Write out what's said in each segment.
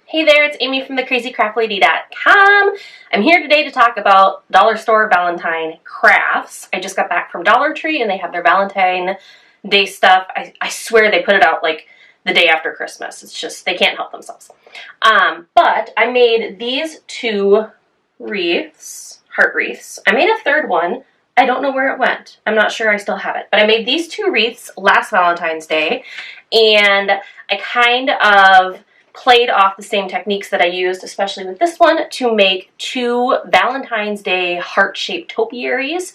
Hey there, it's Amy from thecrazycraftlady.com. I'm here today to talk about dollar store Valentine crafts. I just got back from Dollar Tree and they have their Valentine Day stuff. I swear they put it out like the day after Christmas. It's just, they can't help themselves. But I made these two wreaths, heart wreaths. I made a third one. I don't know where it went. I'm not sure I still have it. But I made these two wreaths last Valentine's Day, and I kind of played off the same techniques that I used, especially with this one, to make two Valentine's Day heart-shaped topiaries.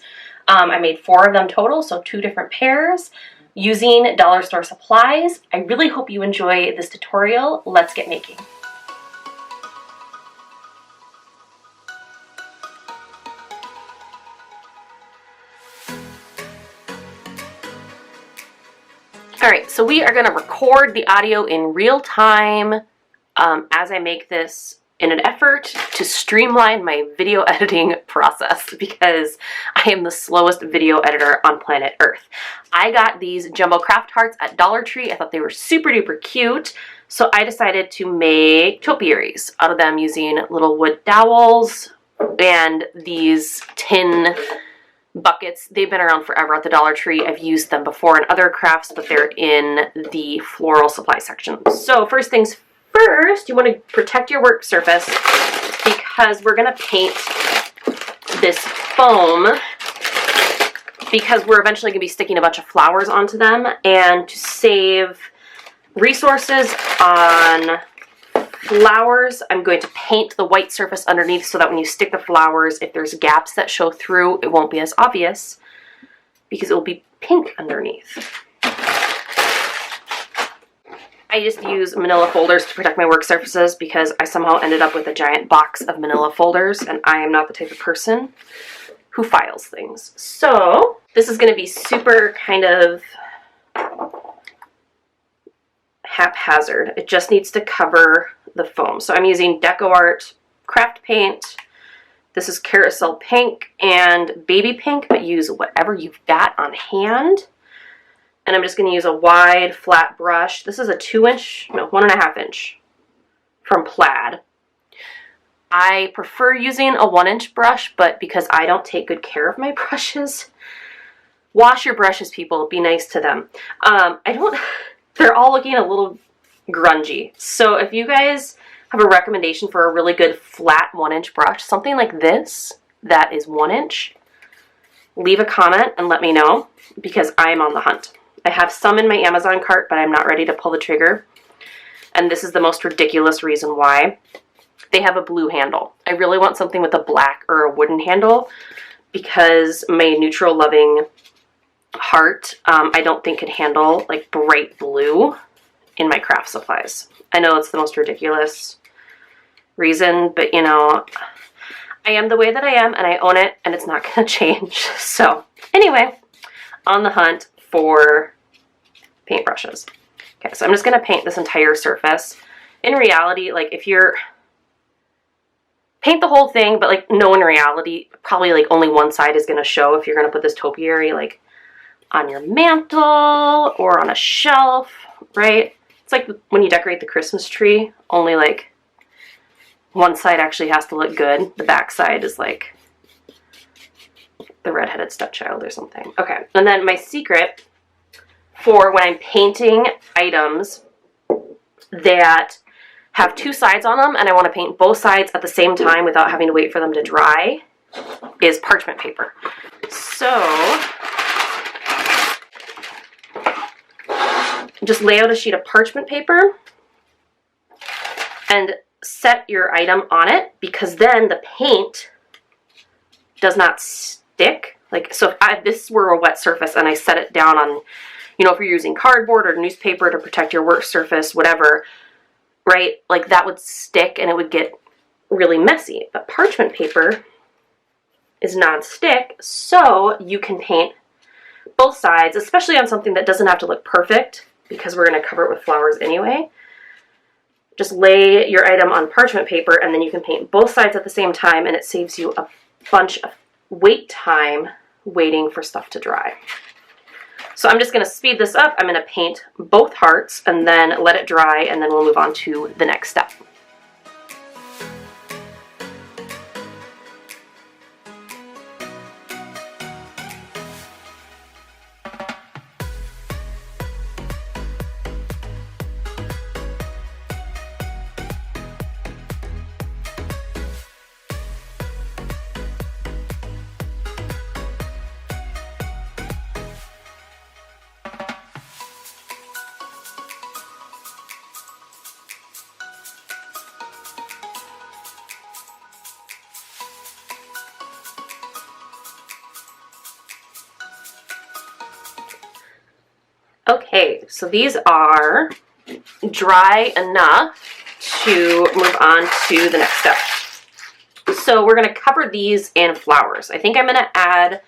I made 4 of them total, so 2 different pairs, using dollar store supplies. I really hope you enjoy this tutorial. Let's get making. Alright, so we are going to record the audio in real time as I make this in an effort to streamline my video editing process because I am the slowest video editor on planet Earth. I got these jumbo craft hearts at Dollar Tree. I thought they were super duper cute, so I decided to make topiaries out of them using little wood dowels and these tin buckets. They've been around forever at the Dollar Tree. I've used them before in other crafts, but they're in the floral supply section. So first things first, you want to protect your work surface because we're going to paint this foam because we're eventually going to be sticking a bunch of flowers onto them, and to save resources on flowers, I'm going to paint the white surface underneath so that when you stick the flowers, if there's gaps that show through, it won't be as obvious because it will be pink underneath. I just use manila folders to protect my work surfaces because I somehow ended up with a giant box of manila folders, and I am not the type of person who files things. So this is going to be super kind of haphazard. It just needs to cover the foam. So I'm using DecoArt craft paint. This is carousel pink and baby pink, but use whatever you've got on hand. And I'm just going to use a wide flat brush. This is a 1.5 inch from Plaid. I prefer using a 1-inch brush, but because I don't take good care of my brushes, wash your brushes, people. Be nice to them. They're all looking a little grungy. So if you guys have a recommendation for a really good flat 1-inch brush, something like this that is 1 inch, leave a comment and let me know because I'm on the hunt. I have some in my Amazon cart, but I'm not ready to pull the trigger. And this is the most ridiculous reason why. They have a blue handle. I really want something with a black or a wooden handle because my neutral loving heart, I don't think could handle like bright blue in my craft supplies. I know it's the most ridiculous reason, but you know, I am the way that I am and I own it and it's not going to change. So anyway, on the hunt for paintbrushes. Okay, so I'm just going to paint this entire surface. In reality, like if you're paint the whole thing, but like no, in reality, probably like only one side is going to show if you're going to put this topiary like on your mantle or on a shelf, right? It's like when you decorate the Christmas tree, only like one side actually has to look good. The back side is like the redheaded stepchild or something. Okay, and then my secret for when I'm painting items that have 2 sides on them and I want to paint both sides at the same time without having to wait for them to dry is parchment paper. So just lay out a sheet of parchment paper and set your item on it because then the paint does not stick. Like, so if this were a wet surface and I set it down on, you know, if you're using cardboard or newspaper to protect your work surface, whatever, right? Like that would stick and it would get really messy. But parchment paper is non-stick, so you can paint both sides, especially on something that doesn't have to look perfect because we're going to cover it with flowers anyway. Just lay your item on parchment paper and then you can paint both sides at the same time, and it saves you a bunch of wait time waiting for stuff to dry. So I'm just going to speed this up. I'm going to paint both hearts and then let it dry, and then we'll move on to the next step. Okay, so these are dry enough to move on to the next step. So we're going to cover these in flowers. I think I'm going to add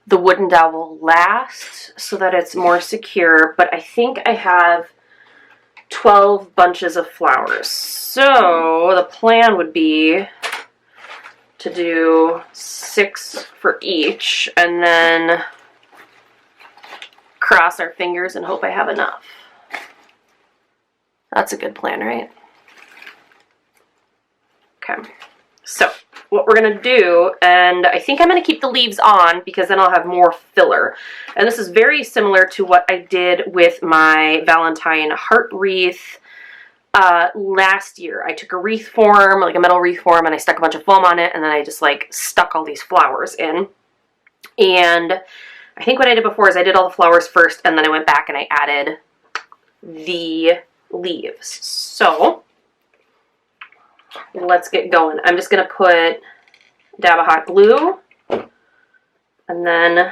the wooden dowel last so that it's more secure, but I think I have 12 bunches of flowers. So the plan would be to do 6 for each and then cross our fingers and hope I have enough. That's a good plan, right? Okay, so what we're gonna do, and I think I'm gonna keep the leaves on because then I'll have more filler. And this is very similar to what I did with my Valentine heart wreath last year. I took a wreath form, like a metal wreath form, and I stuck a bunch of foam on it, and then I just like stuck all these flowers in. And I think what I did before is I did all the flowers first, and then I went back and I added the leaves. So let's get going. I'm just going to put a dab of hot glue and then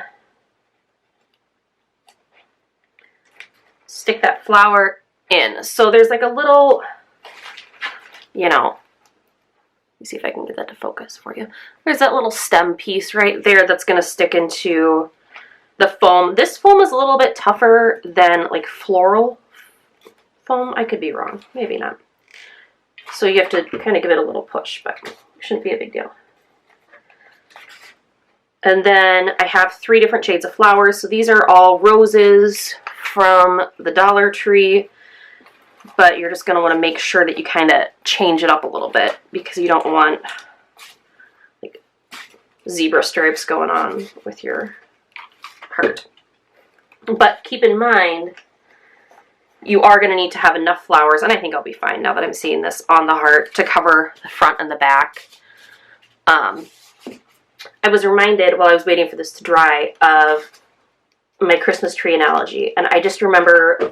stick that flower in. So there's like a little, you know, let me see if I can get that to focus for you. There's that little stem piece right there that's going to stick into the foam. This foam is a little bit tougher than like floral foam. I could be wrong. Maybe not. So you have to kind of give it a little push, but it shouldn't be a big deal. And then I have 3 different shades of flowers. So these are all roses from the Dollar Tree, but you're just going to want to make sure that you kind of change it up a little bit because you don't want like zebra stripes going on with your heart. But keep in mind, you are going to need to have enough flowers, and I think I'll be fine now that I'm seeing this on the heart, to cover the front and the back. I was reminded while I was waiting for this to dry of my Christmas tree analogy, and I just remember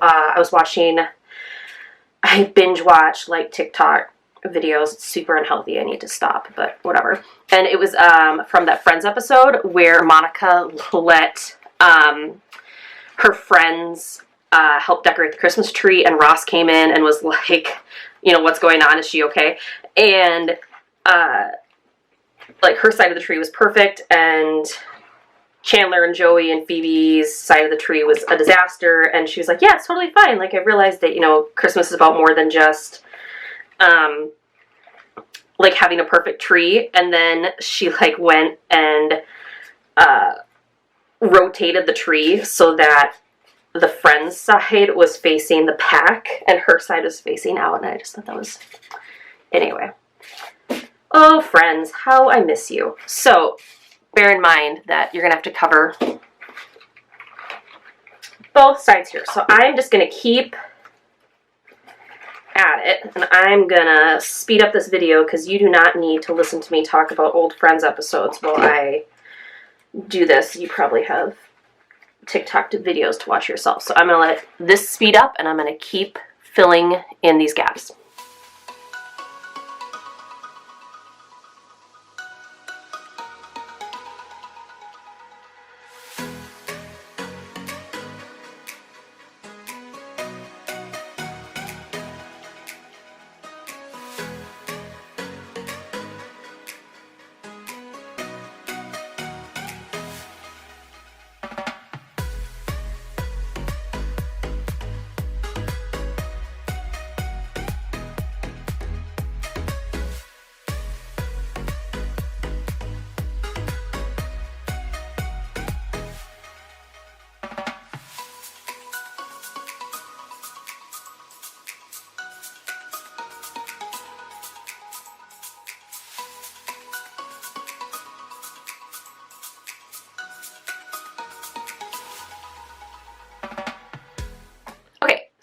I binge watch like TikTok videos. It's super unhealthy. I need to stop, but whatever. And it was from that Friends episode where Monica let her friends help decorate the Christmas tree, and Ross came in and was like, you know, what's going on? Is she okay? And like her side of the tree was perfect, and Chandler and Joey and Phoebe's side of the tree was a disaster. And she was like, yeah, it's totally fine. Like, I realized that, you know, Christmas is about more than just like having a perfect tree. And then she like went and rotated the tree so that the friend's side was facing the back and her side was facing out, and I just thought that was... Anyway. Oh, Friends, how I miss you. So, bear in mind that you're going to have to cover both sides here. So I'm just going to keep at it, and I'm going to speed up this video because you do not need to listen to me talk about old Friends episodes while I do this. You probably have TikTok videos to watch yourself. So I'm going to let this speed up, and I'm going to keep filling in these gaps.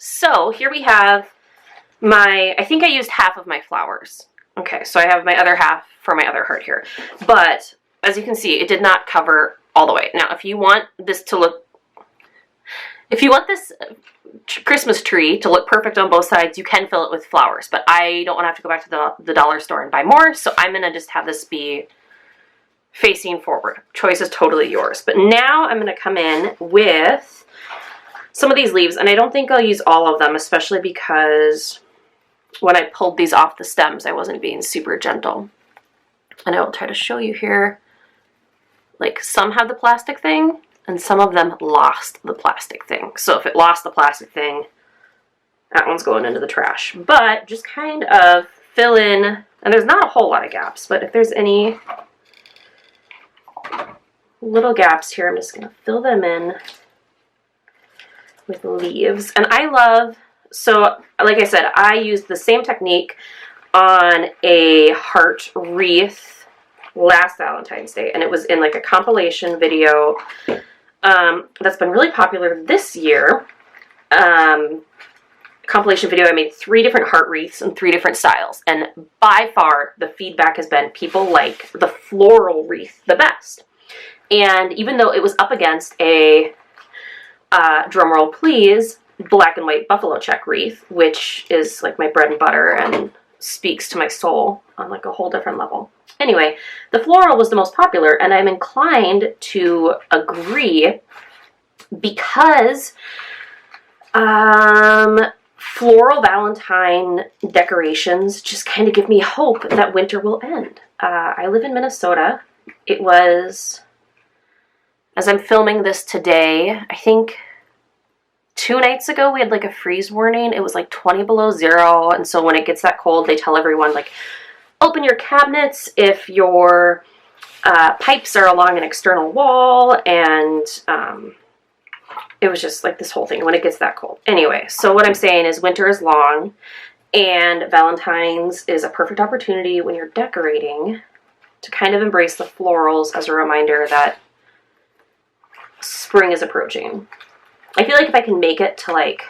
So here we have my, I think I used half of my flowers. Okay, so I have my other half for my other heart here. But as you can see, it did not cover all the way. Now, if you want this to look, if you want this Christmas tree to look perfect on both sides, you can fill it with flowers. But I don't want to have to go back to the dollar store and buy more, so I'm going to just have this be facing forward. Choice is totally yours. But now I'm going to come in with some of these leaves, and I don't think I'll use all of them, especially because when I pulled these off the stems, I wasn't being super gentle. And I will try to show you here, like some have the plastic thing and some of them lost the plastic thing. So if it lost the plastic thing, that one's going into the trash. But just kind of fill in, and there's not a whole lot of gaps, but if there's any little gaps here, I'm just gonna fill them in with leaves. And I love, so like I said, I used the same technique on a heart wreath last Valentine's Day, and it was in like a compilation video that's been really popular this year. Compilation video, I made 3 different heart wreaths in 3 different styles, and by far the feedback has been people like the floral wreath the best. And even though it was up against a drumroll please, black and white buffalo check wreath, which is like my bread and butter and speaks to my soul on like a whole different level. Anyway, the floral was the most popular, and I'm inclined to agree because floral Valentine decorations just kind of give me hope that winter will end. I live in Minnesota. It was, as I'm filming this today, I think 2 nights ago we had like a freeze warning. It was like 20 below zero, and so when it gets that cold, they tell everyone like, open your cabinets if your pipes are along an external wall, and it was just like this whole thing when it gets that cold. Anyway, so what I'm saying is winter is long, and Valentine's is a perfect opportunity when you're decorating to kind of embrace the florals as a reminder that spring is approaching. I feel like if I can make it to like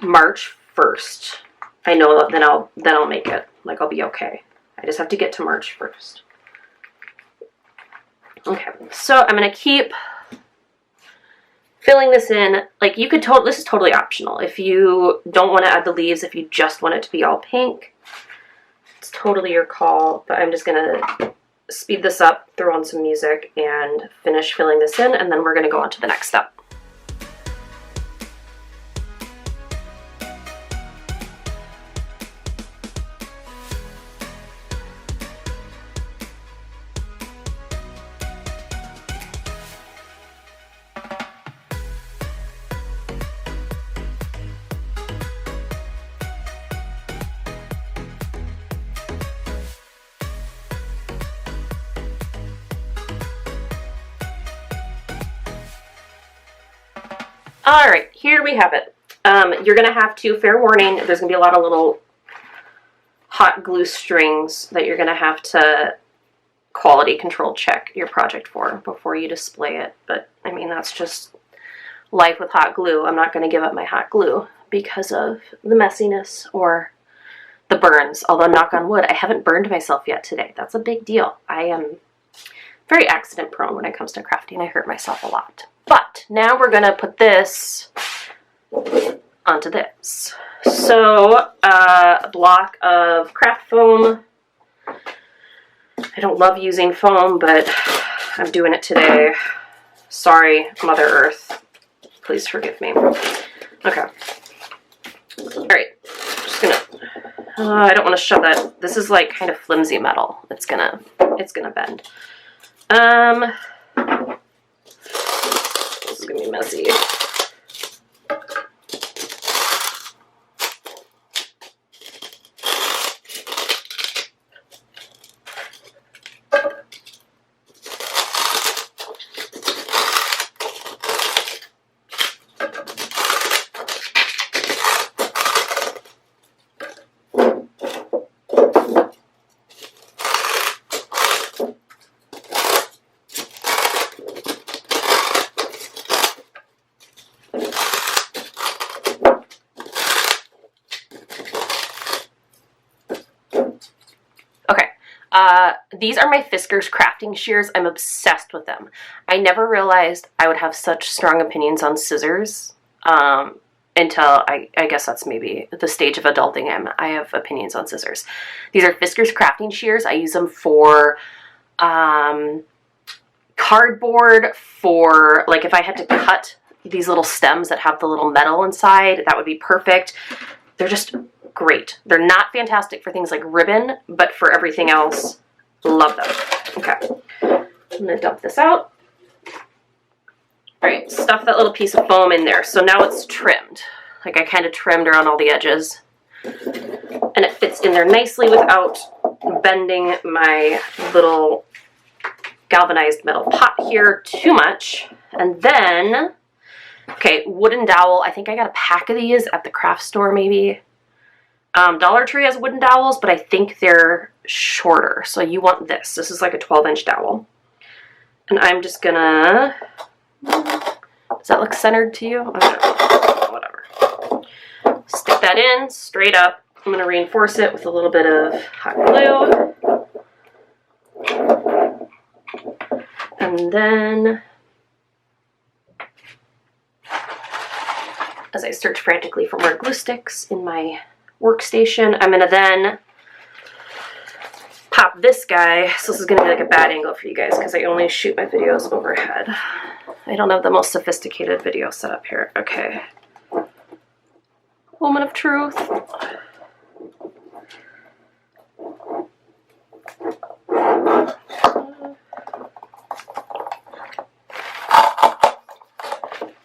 March 1st, I know that then I'll make it. Like I'll be okay. I just have to get to March 1st. Okay, so I'm gonna keep filling this in. Like you could this is totally optional. If you don't want to add the leaves, if you just want it to be all pink, it's totally your call. But I'm just gonna speed this up, throw on some music, and finish filling this in, and then we're gonna go on to the next step. All right, here we have it. You're gonna have to, fair warning, there's gonna be a lot of little hot glue strings that you're gonna have to quality control check your project for before you display it. But I mean, that's just life with hot glue. I'm not gonna give up my hot glue because of the messiness or the burns. Although, knock on wood, I haven't burned myself yet today. That's a big deal. I am very accident prone when it comes to crafting. I hurt myself a lot. But now we're gonna put this onto this. So a block of craft foam. I don't love using foam, but I'm doing it today. Sorry, Mother Earth. Please forgive me. Okay. All right. Just gonna. I don't want to shove that. This is like kind of flimsy metal. It's gonna bend. This is gonna be messy. These are my Fiskars crafting shears. I'm obsessed with them. I never realized I would have such strong opinions on scissors until I guess that's maybe the stage of adulting I have opinions on scissors. These are Fiskars crafting shears. I use them for cardboard, for like if I had to cut these little stems that have the little metal inside, that would be perfect. They're just great. They're not fantastic for things like ribbon, but for everything else, love them. Okay, I'm gonna dump this out. All right, stuff that little piece of foam in there. So now it's trimmed. Like I kind of trimmed around all the edges. And it fits in there nicely without bending my little galvanized metal pot here too much. And then, okay, wooden dowel. I think I got a pack of these at the craft store maybe. Dollar Tree has wooden dowels, but I think they're shorter. So you want this. This is like a 12-inch dowel. And I'm just gonna, does that look centered to you? Whatever. Stick that in straight up. I'm gonna reinforce it with a little bit of hot glue. And then, as I search frantically for more glue sticks in my workstation, I'm gonna then pop this guy. So this is gonna be like a bad angle for you guys because I only shoot my videos overhead. I don't have the most sophisticated video setup here. Okay. Moment of truth.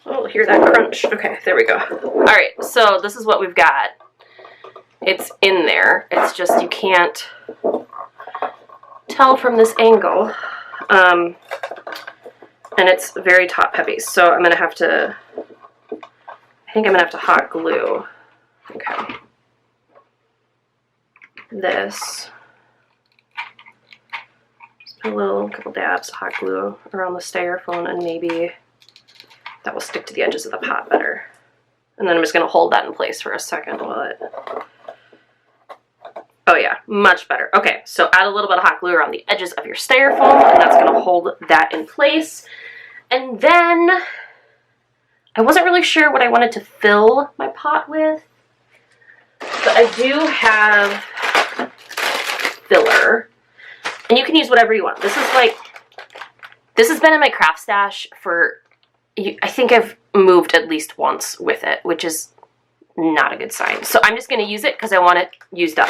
Oh, hear that crunch. Okay, there we go. All right, so this is what we've got. It's in there. It's just you can't tell from this angle. And it's very top heavy. So I'm gonna have to, I think I'm gonna have to hot glue. Okay. This. Just put a couple dabs of hot glue around the styrofoam, and maybe that will stick to the edges of the pot better. And then I'm just gonna hold that in place for a second while it, oh yeah, much better. Okay, so add a little bit of hot glue around the edges of your styrofoam, and that's gonna hold that in place. And then, I wasn't really sure what I wanted to fill my pot with, but I do have filler, and you can use whatever you want. This is like, this has been in my craft stash for, I think I've moved at least once with it, which is not a good sign. So I'm just going to use it because I want it used up.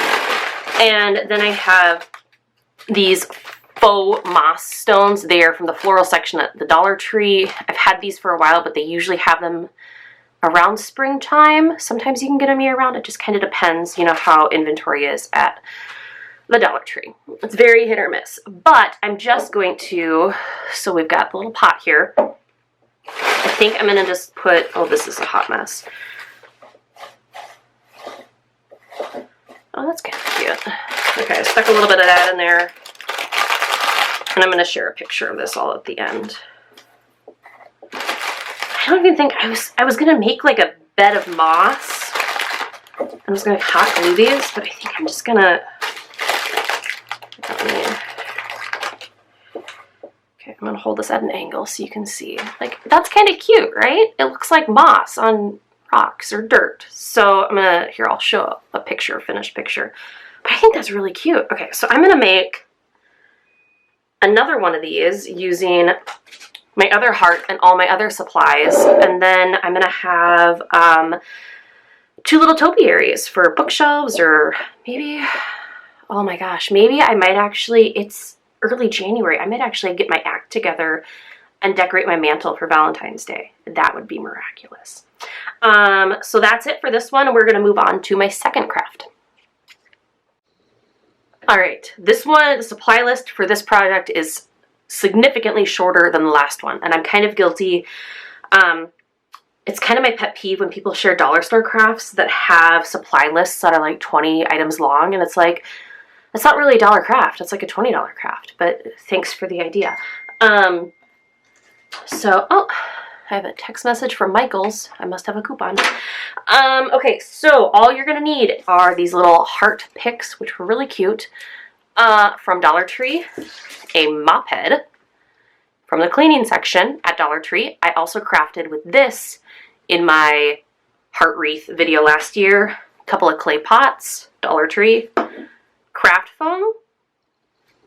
And then I have these faux moss stones. They are from the floral section at the Dollar Tree. I've had these for a while, but they usually have them around springtime. Sometimes you can get them year round. It just kind of depends, you know, how inventory is at the Dollar Tree. It's very hit or miss. But I'm just going to, so we've got the little pot here. I think I'm going to just put, oh, this is a hot mess. Oh, that's kind of cute. Okay, I stuck a little bit of that in there. And I'm going to share a picture of this all at the end. I don't even think, I was going to make like a bed of moss. I was going to hot glue these, but I think I'm just going to, okay, I'm going to hold this at an angle so you can see. Like, that's kind of cute, right? It looks like moss on rocks or dirt. So I'm going to, here, I'll show a picture, a finished picture. But I think that's really cute. Okay, so I'm going to make another one of these using my other heart and all my other supplies. And then I'm going to have two little topiaries for bookshelves, or maybe, oh my gosh, maybe I might actually, it's early January, I might actually get my act together and decorate my mantle for Valentine's Day. That would be miraculous. So that's it for this one. We're going to move on to my second craft. All right, this one, the supply list for this project is significantly shorter than the last one, and I'm kind of guilty. It's kind of my pet peeve when people share dollar store crafts that have supply lists that are like 20 items long, and it's like, it's not really a dollar craft, it's like a $20 craft, but thanks for the idea. So, oh, I have a text message from Michael's. I must have a coupon. Okay, so all you're gonna need are these little heart picks, which were really cute, from Dollar Tree, a mop head from the cleaning section at Dollar Tree. I also crafted with this in my heart wreath video last year. A couple of clay pots, Dollar Tree, craft foam,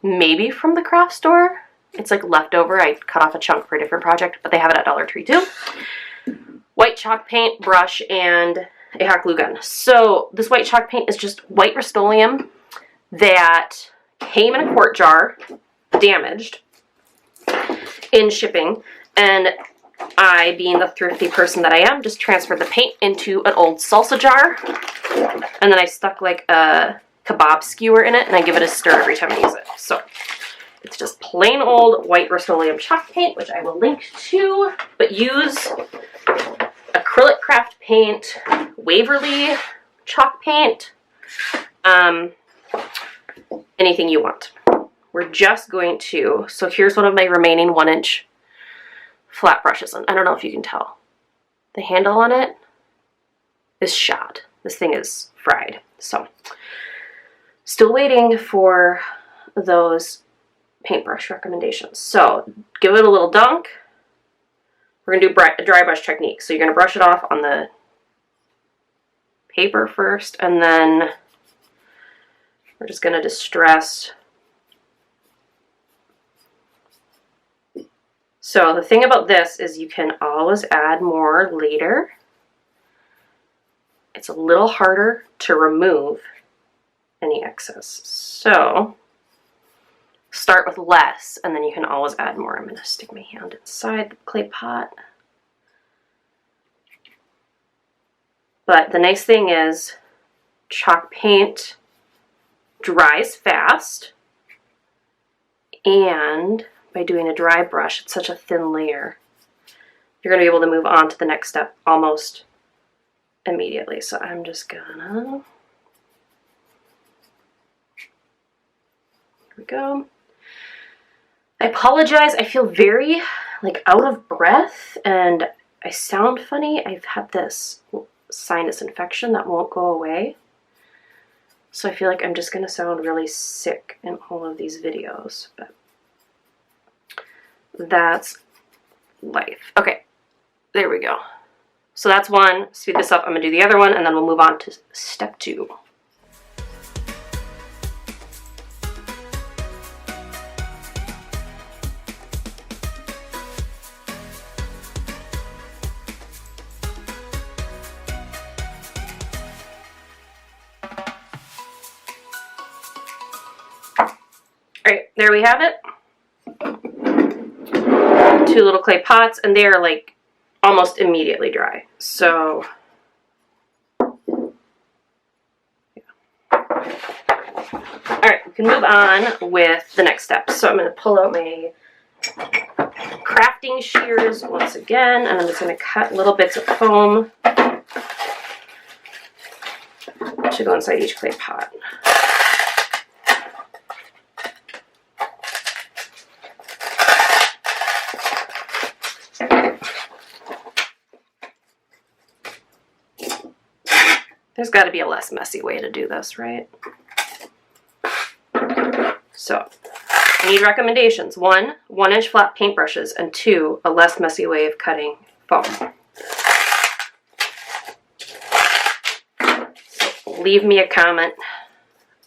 maybe from the craft store. It's like leftover. I cut off a chunk for a different project, but they have it at Dollar Tree too. white chalk paint, brush, and a hot glue gun. So this white chalk paint is just white Rust-Oleum that came in a quart jar, damaged in shipping, and I, being the thrifty person that I am, just transferred the paint into an old salsa jar, and then I stuck like a kebab skewer in it, and I give it a stir every time I use it. So it's just plain old white Rust-Oleum chalk paint, which I will link to, but use acrylic craft paint, Waverly chalk paint, anything you want. We're just going to, so here's one of my remaining 1-inch flat brushes. And I don't know if you can tell. The handle on it is shot. This thing is fried. So, still waiting for those paintbrush recommendations. So, give it a little dunk. We're going to do a dry brush technique. So, you're going to brush it off on the paper first, and then we're just going to distress. So the thing about this is you can always add more later. It's a little harder to remove any excess. So start with less, and then you can always add more. I'm going to stick my hand inside the clay pot. But the nice thing is chalk paint dries fast, and by doing a dry brush, it's such a thin layer, you're going to be able to move on to the next step almost immediately. So I'm just gonna, here we go. I apologize, I feel very like out of breath and I sound funny. I've had this sinus infection that won't go away. So I feel like I'm just going to sound really sick in all of these videos, but that's life. Okay, there we go. So that's one. Speed this up. I'm going to do the other one, and then we'll move on to step 2. Alright, there we have it. 2 little clay pots, and they are like almost immediately dry. So, yeah. Alright, we can move on with the next step. So I'm going to pull out my crafting shears once again, and I'm just going to cut little bits of foam to go inside each clay pot. There's got to be a less messy way to do this, right? So, I need recommendations. 1, 1-inch flat paintbrushes, and 2, a less messy way of cutting foam. So leave me a comment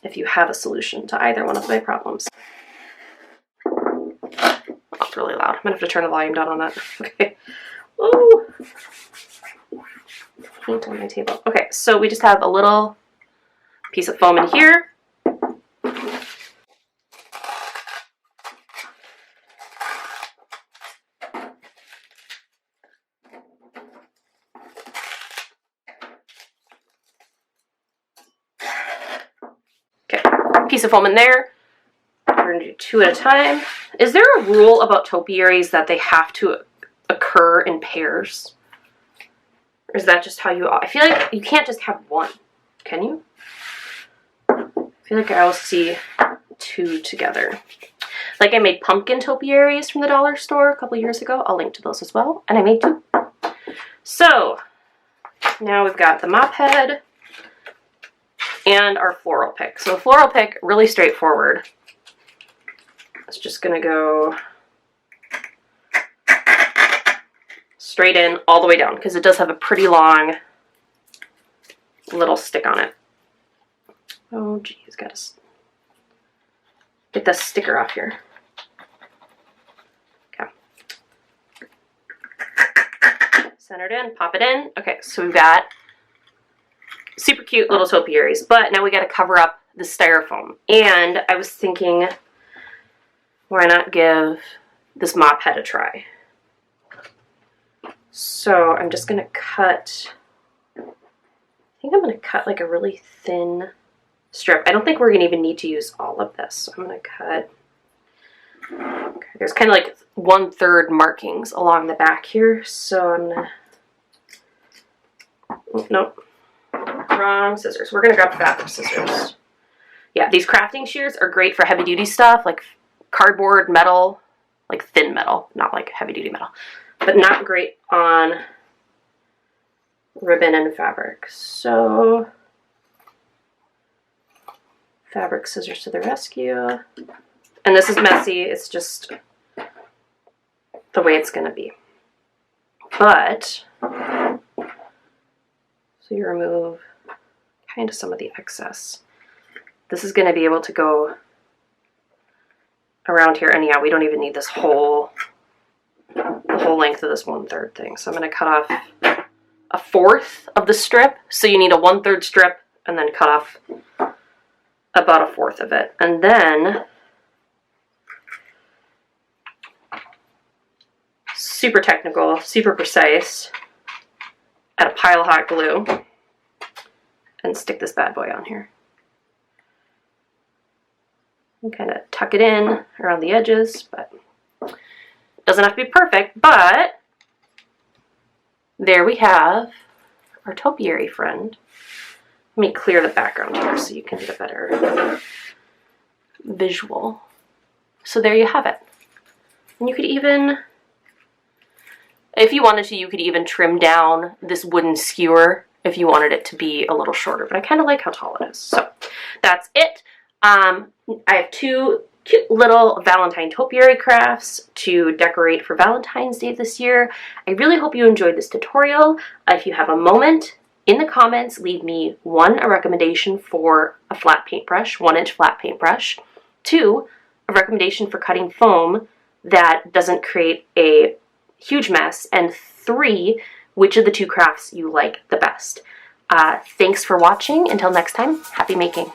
if you have a solution to either one of my problems. Oh, it's really loud. I'm going to have to turn the volume down on that. Okay. Ooh. Paint on my table. Okay, so we just have a little piece of foam in here. Okay, piece of foam in there. We're going to do 2 at a time. Is there a rule about topiaries that they have to occur in pairs? Or is that just how you... I feel like you can't just have one. Can you? I feel like I always see 2 together. Like I made pumpkin topiaries from the dollar store a couple years ago. I'll link to those as well. And I made 2. So, now we've got the mop head and our floral pick. So the floral pick, really straightforward. It's just going to go straight in all the way down because it does have a pretty long little stick on it. Oh geez, gotta get the sticker off here. Okay. Centered in, pop it in. Okay, so we've got super cute little topiaries, but now we got to cover up the styrofoam. And I was thinking, why not give this mop head a try? So I'm just going to cut, I think I'm going to cut like a really thin strip. I don't think we're going to even need to use all of this. So I'm going to cut, okay, there's kind of like 1/3 markings along the back here. So I'm going to, nope, wrong scissors. We're going to grab the fabric scissors. Yeah, these crafting shears are great for heavy duty stuff like cardboard, metal, like thin metal, not like heavy duty metal, but not great on ribbon and fabric. So fabric scissors to the rescue. And this is messy, it's just the way it's gonna be. But, so you remove kind of some of the excess. This is gonna be able to go around here, and yeah, we don't even need this whole, the whole length of this 1/3 thing. So I'm gonna cut off 1/4 of the strip. So you need a 1/3 strip and then cut off about 1/4 of it. And then, super technical, super precise, add a pile of hot glue and stick this bad boy on here. And kind of tuck it in around the edges, but it doesn't have to be perfect, but there we have our topiary friend. Let me clear the background here so you can get a better visual. So there you have it. And you could even, if you wanted to, you could even trim down this wooden skewer if you wanted it to be a little shorter, but I kind of like how tall it is. So that's it. I have 2 cute little Valentine topiary crafts to decorate for Valentine's Day this year. I really hope you enjoyed this tutorial. If you have a moment, in the comments, leave me 1, a recommendation for a flat paintbrush, 1-inch flat paintbrush, 2, a recommendation for cutting foam that doesn't create a huge mess, and 3, which of the 2 crafts you like the best. Thanks for watching. Until next time, happy making.